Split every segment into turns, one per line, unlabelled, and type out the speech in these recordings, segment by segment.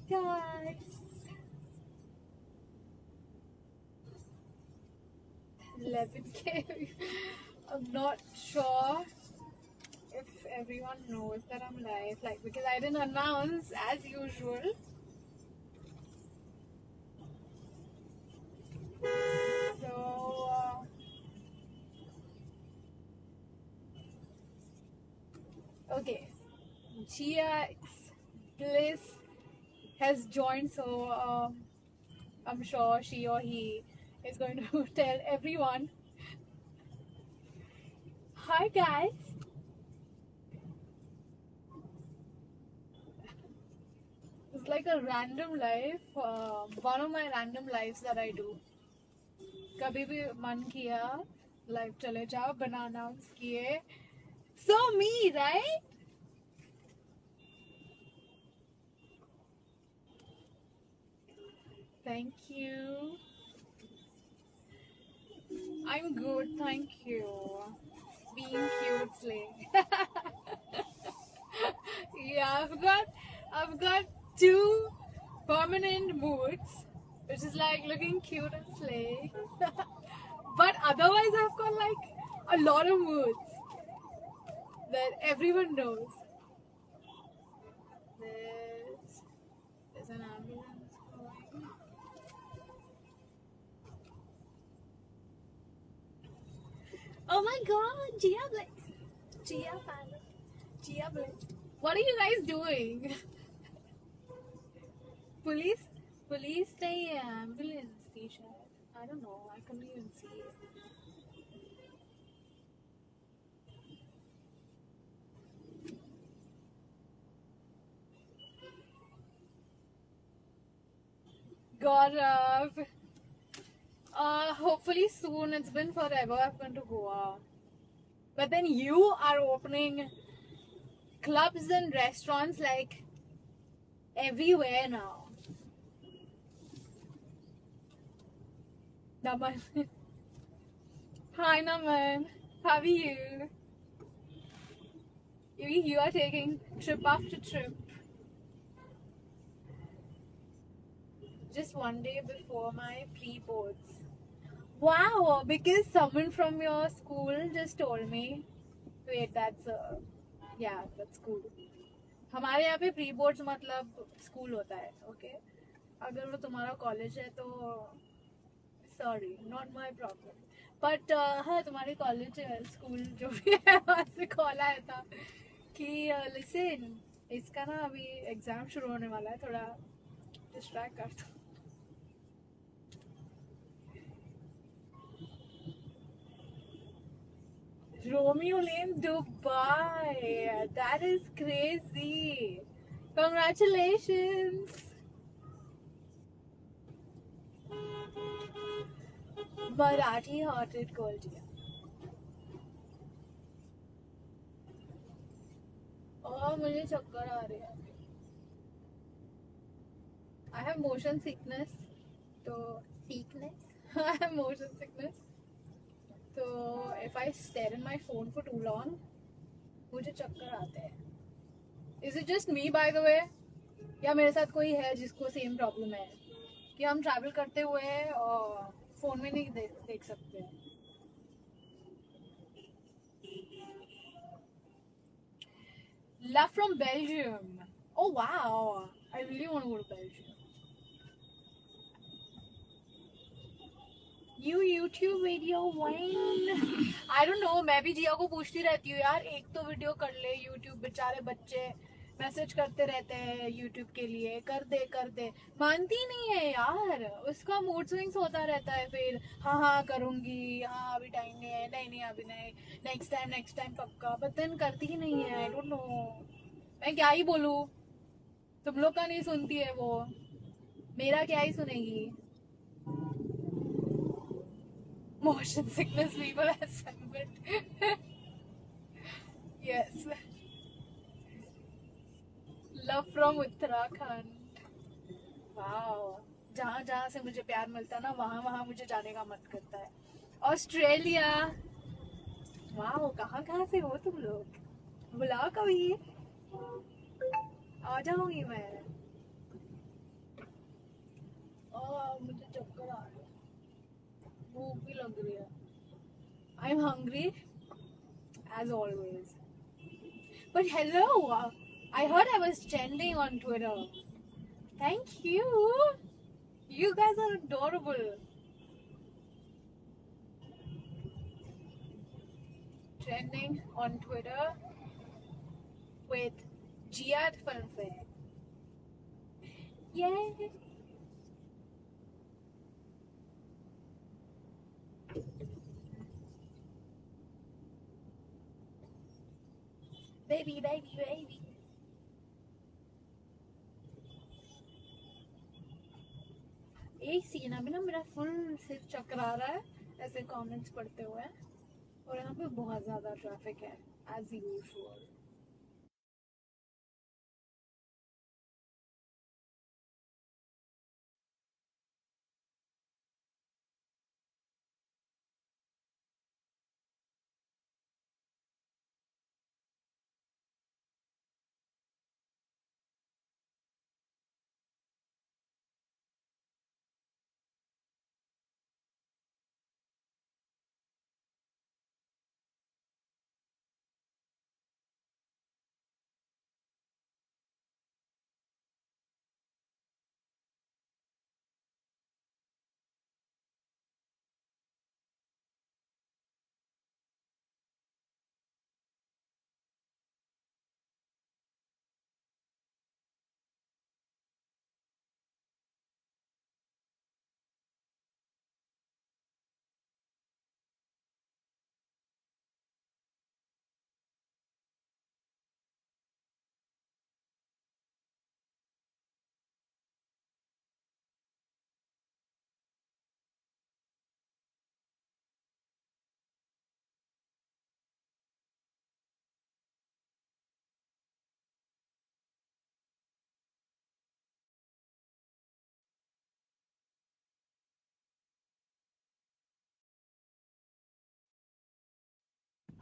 guys. 11K. I'm not sure if everyone knows that I'm live, like, because I didn't announce as usual. So, okay. GX Bliss has joined, so I'm sure she or he is going to tell everyone. Hi, guys. It's like a random life, one of my random lives that I do. कभी भी मन किया live चले जाओ बना announce किए. So me, right? Thank you. I'm good, thank you. Being cute, slay. Yeah, I've got two permanent moods, which is like looking cute and slay. But otherwise, I've got like a lot of moods that everyone knows. There's an ambulance going. Oh my god, Gia Blitz. Gia Fan. Gia Blitz. What are you guys doing? Police? Police say ambulance t-shirt. I don't know. I couldn't even see it. Gaurav. Hopefully soon. It's been forever. I've gone to Goa. But then you are opening clubs and restaurants like everywhere now. Naman. Hi Naman. How are you? You are taking trip after trip. Just one day before my pre-boards. Wow, because someone from your school just told me. Wait, yeah, that's cool. हमारे यहाँ पे pre boards मतलब school होता है, okay? अगर वो तुम्हारा college है तो sorry, not my problem. But हाँ, तुम्हारे कॉलेज स्कूल जो भी है वहाँ से कॉल आया था कि लिसन, इसका ना अभी एग्जाम शुरू होने वाला है, थोड़ा डिस्ट्रैक्ट कर दो. Romeo Lane, Dubai. That is crazy. Congratulations. Marathi hearted gold. Oh, मुझे चक्कर आ रहे हैं. I have motion sickness. तो sickness. I have motion sickness. So if I stare in my phone for too long, मुझे चक्कर आते हैं. Is it just me by the way? या मेरे साथ कोई है जिसको सेम प्रॉब्लम है कि हम ट्रैवल करते हुए और फोन में नहीं देख सकते हैं. Love from Belgium. Oh wow, I really want to go to Belgium. New YouTube video when I don't know. मैं भी जिया को पूछती रहती हूँ यार, एक तो वीडियो कर ले. YouTube बेचारे बच्चे मैसेज करते रहते हैं YouTube के लिए, कर दे. मानती नहीं है यार, उसका मूड स्विंग्स होता रहता है. फिर हाँ हाँ करूँगी, हाँ अभी टाइम नहीं है, नहीं अभी नहीं, नेक्स्ट टाइम पक्का. बट देन करती ही नहीं है. आई डोंट नो, मैं क्या ही बोलूँ. तुम लोग का नहीं सुनती है वो, मेरा क्या ही सुनेगी. Motion sickness people assembled. Yes. Love from Uttarakhand. Wow. जहाँ जहाँ से मुझे प्यार मिलता है ना, वहाँ वहाँ मुझे जाने का मन करता है. ऑस्ट्रेलिया. वाओ, कहाँ कहाँ से हो तुम लोग? बुलाओ कभी, आ जाऊंगी मैं. मुझे चक्कर आ रहा है, भूख भी लग रही है. I am hungry as always. But hello, I heard I was trending on Twitter. Thank you. You guys are adorable. Trending on Twitter with Jihad Film Fair. Yay! Baby, baby, baby. एक scene अभी ना मेरा full सिर चकरा रहा है ऐसे comments पढ़ते हुए, और यहाँ पे बहुत ज्यादा ट्रैफिक है एज यूजुअल.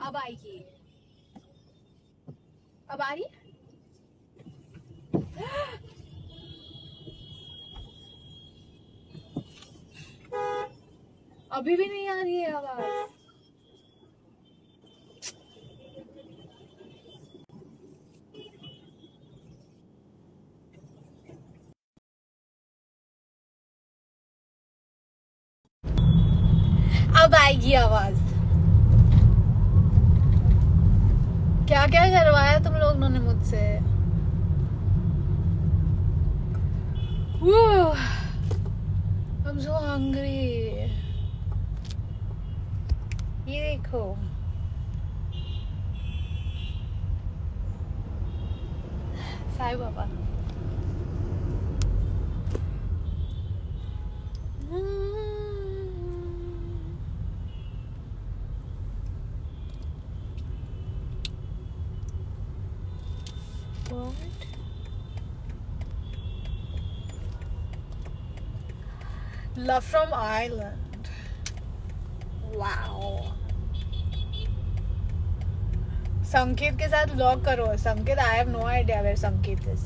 अब आएगी, अब आ रही. अभी भी नहीं आ रही है आवाज. अब आएगी आवाज. क्या क्या करवाया तुम लोगों ने मुझसे. I'm so hungry. ये देखो, Sai Baba. What? Love from Ireland. Wow. संकेत के साथ व्लॉग करो. संकेत, I have no idea where संकेत is.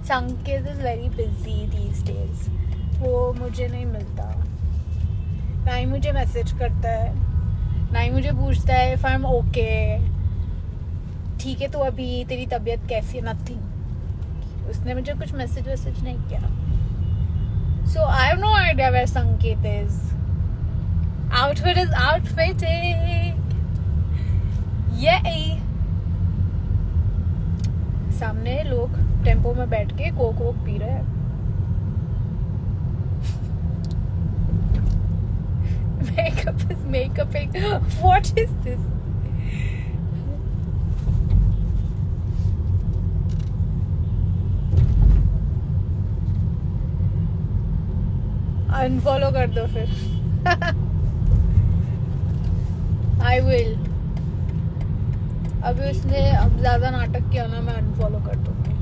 संकेत is very busy these days. वो मुझे नहीं मिलता, ना ही मुझे मैसेज करता है, ना ही मुझे पूछता है if I'm okay. ठीक है, तो अभी तेरी तबीयत कैसी है? नथिंग. उसने मुझे कुछ मैसेज वैसेज नहीं किया. So I have no idea where Sanket is. Outfit is outfitting. Yay! सामने लोग टेम्पो में बैठ के कोक वोक पी रहे हैं. Makeup is makeuping. What is this? Unfollow कर दो फिर. I will. अभी उसने अब ज्यादा नाटक किया ना, मैं अनफॉलो कर दूंगी.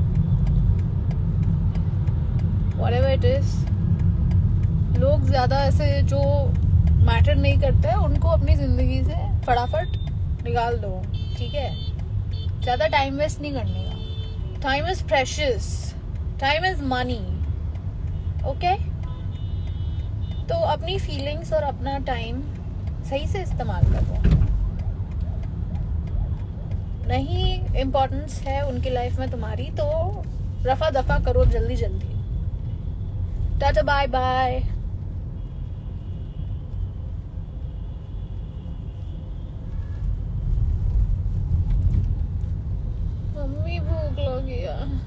Whatever it is. लोग ज्यादा ऐसे जो मैटर नहीं करते हैं उनको अपनी जिंदगी से फटाफट निकाल दो, ठीक है. ज्यादा टाइम वेस्ट नहीं करने का. Time is precious. Time is money. Okay.
तो अपनी फीलिंग्स और अपना टाइम सही से इस्तेमाल करो. नहीं इम्पोर्टेंस है उनकी लाइफ में तुम्हारी तो रफा दफा करो जल्दी जल्दी. Tata bye bye. मम्मी भूख लगी है.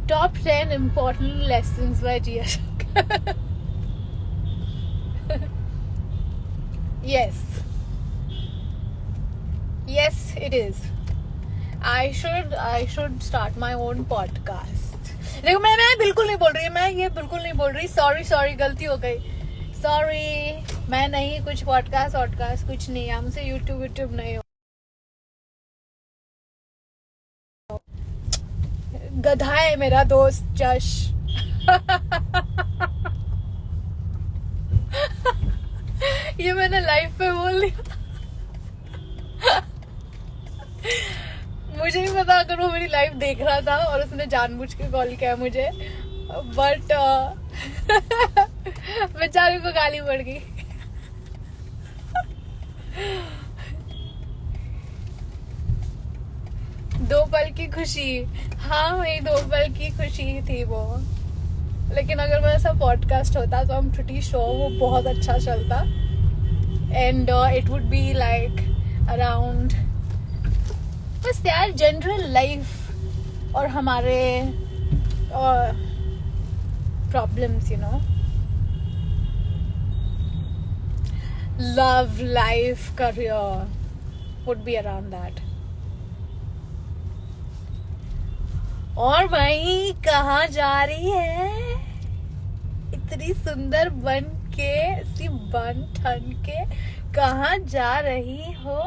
Top 10 important lessons by Tia Shankar. Yes. Yes, it is. I should start my own podcast. देखो मैं बिल्कुल नहीं बोल रही. मैं ये बिल्कुल नहीं बोल रही. Sorry गलती हो गई. Sorry मैं नहीं कुछ podcast कुछ नहीं. हमसे YouTube नहीं हो. गधा है मेरा दोस्त जश. ये मैंने लाइव पे बोल दिया. मुझे नहीं पता अगर वो मेरी लाइव देख रहा था और उसने जानबूझ के कॉल किया मुझे, बट बेचारी को गाली पड़ गई. दो पल की खुशी. हाँ वही 2 पल की खुशी थी वो. लेकिन अगर वो ऐसा पॉडकास्ट होता तो I'm pretty sure वो बहुत अच्छा चलता. And it would be like around बस यार जनरल लाइफ और हमारे problems you know. Love life career would be around that. और भाई कहाँ जा रही है इतनी सुंदर बन के, सी बन ठन के कहाँ जा रही हो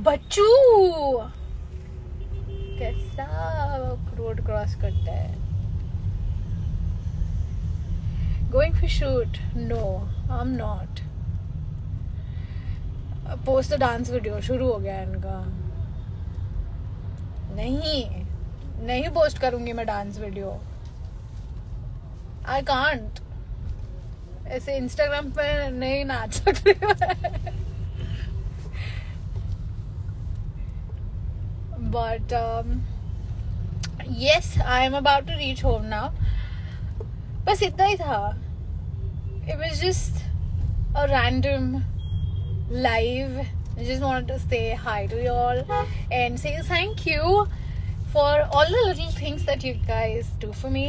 बच्चू? कैसा रोड क्रॉस करता है. Going for shoot? No I am not. Post dance video शुरू हो गया इनका. नहीं पोस्ट करूंगी मैं डांस वीडियो. I can't. ऐसे इंस्टाग्राम पे नहीं नाच सकती. But yes I am about to reach home now. बस इतना ही था. It was just a random live. I just wanted to say hi to you all and say thank you for all the little things that you guys do for me.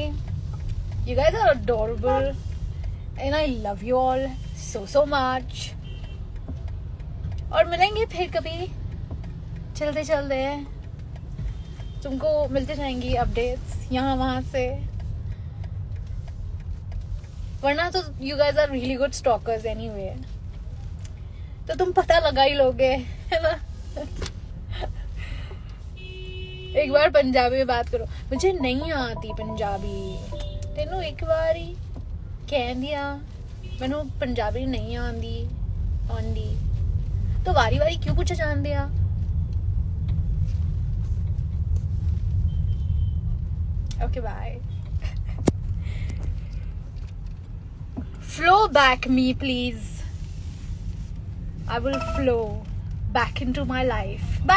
You guys are adorable and I love you all so much. और मिलेंगे फिर कभी चलते चलते. तुमको मिलते रहेंगी updates यहाँ वहाँ से. वरना तो you guys are really good stalkers anyway. तो तुम पता लगा ही लोगे है ना. एक बार पंजाबी में बात करो. मुझे नहीं आती पंजाबी. तेनू एक बारी कह दिया मैनू पंजाबी नहीं आंदी तो वारी वारी क्यों पूछा जान दिया. Okay bye. Flow back me please. I will flow back into my life. Bye.